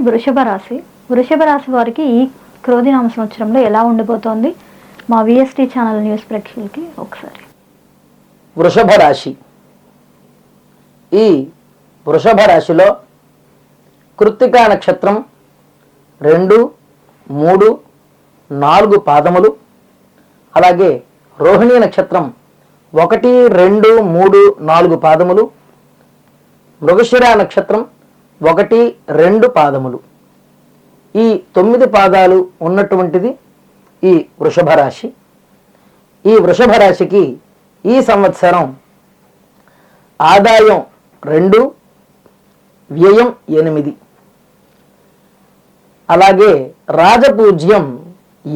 వృషభ రాశి వారికి ఈ క్రోధినామ సంవత్సరంలో ఎలా ఉండబోతోంది? మా విఎస్టీ ఛానల్ న్యూస్ ప్రేక్షకులకి ఒకసారి. వృషభ రాశి. ఈ వృషభ రాశిలో కృత్తికా నక్షత్రం 2, 3, 4 పాదములు, అలాగే రోహిణీ నక్షత్రం 1, 2, 3, 4 పాదములు, మృగశిర నక్షత్రం 1, 2 పాదములు. ఈ 9 పాదాలు ఉన్నటువంటిది ఈ వృషభ రాశి. ఈ వృషభ రాశికి ఈ సంవత్సరం ఆదాయం 2, వ్యయం 8, అలాగే రాజపూజ్యం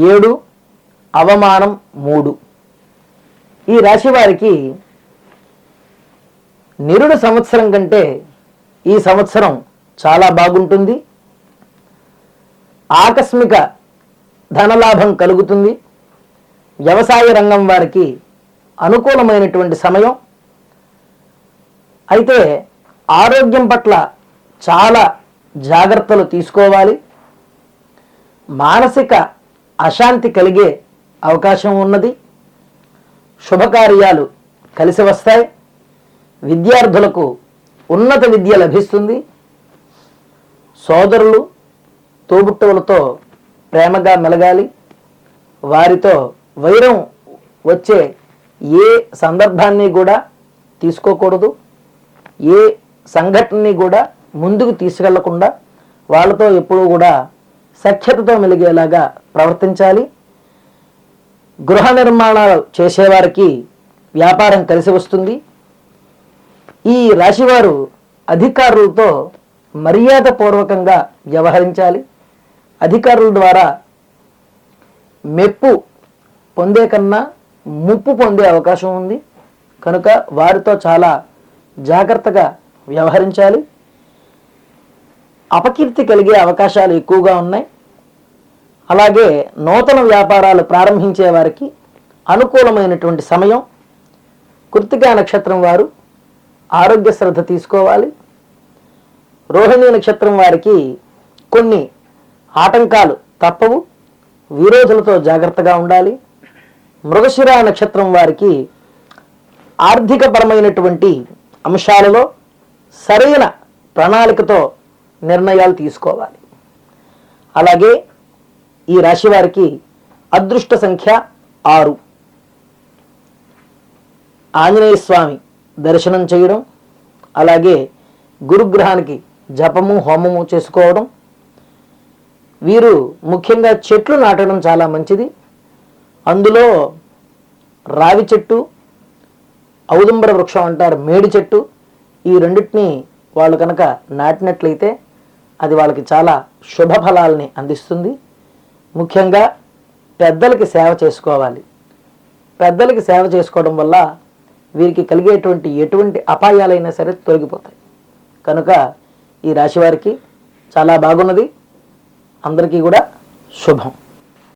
7, అవమానం 3. ఈ రాశి వారికి నిరుడు సంవత్సరం కంటే ఈ సంవత్సరం చాలా బాగుంటుంది. ఆకస్మిక ధనలాభం కలుగుతుంది. వ్యవసాయ రంగం వారికి అనుకూలమైనటువంటి సమయం. అయితే ఆరోగ్యం పట్ల చాలా జాగ్రత్తలు తీసుకోవాలి. మానసిక అశాంతి కలిగే అవకాశం ఉన్నది. శుభకార్యాలు కలిసి వస్తాయి. విద్యార్థులకు ఉన్నత విద్య లభిస్తుంది. సోదరులు తోబుట్టువులతో ప్రేమగా మెలగాలి. వారితో వైరం వచ్చే ఏ సందర్భాన్ని కూడా తీసుకోకూడదు. ఏ సంఘటనని కూడా ముందుకు తీసుకెళ్లకుండా వాళ్ళతో ఎప్పుడూ కూడా సఖ్యతతో మెలిగేలాగా ప్రవర్తించాలి. గృహ నిర్మాణాలు చేసేవారికి వ్యాపారం కలిసి వస్తుంది. ఈ రాశివారు అధికారులతో మర్యాదపూర్వకంగా వ్యవహరించాలి. అధికారుల ద్వారా మెప్పు పొందే కన్నా ముప్పు పొందే అవకాశం ఉంది. కనుక వారితో చాలా జాగ్రత్తగా వ్యవహరించాలి. అపకీర్తి కలిగే అవకాశాలు ఎక్కువగా ఉన్నాయి. అలాగే నూతన వ్యాపారాలు ప్రారంభించే వారికి అనుకూలమైనటువంటి సమయం. కృత్తికా నక్షత్రం వారు ఆరోగ్య శ్రద్ధ తీసుకోవాలి. రోహిణీ నక్షత్రం వారికి కొన్ని ఆటంకాలు తప్పవు. విరోధులతో జాగ్రత్తగా ఉండాలి. మృగశిర నక్షత్రం వారికి ఆర్థికపరమైనటువంటి అంశాలలో సరైన ప్రణాళికతో నిర్ణయాలు తీసుకోవాలి. అలాగే ఈ రాశి వారికి అదృష్ట సంఖ్య 6. ఆంజనేయ స్వామి దర్శనం చేయడం, అలాగే గురుగ్రహానికి జపము హోమము చేసుకోవడం. వీరు ముఖ్యంగా చెట్లు నాటడం చాలా మంచిది. అందులో రావి చెట్టు, ఔదుంబర వృక్షం అంటారు, మేడి చెట్టు, ఈ రెండింటినీ వాళ్ళు కనుక నాటినట్లయితే అది వాళ్ళకి చాలా శుభ ఫలాలని అందిస్తుంది. ముఖ్యంగా పెద్దలకి సేవ చేసుకోవాలి. పెద్దలకి సేవ చేసుకోవడం వల్ల వీరికి కలిగేటువంటి ఎటువంటి అపాయాలైనా సరే తొలగిపోతాయి. కనుక ఈ రాశి వారికి చాలా బాగున్నది. అందరికీ కూడా శుభం.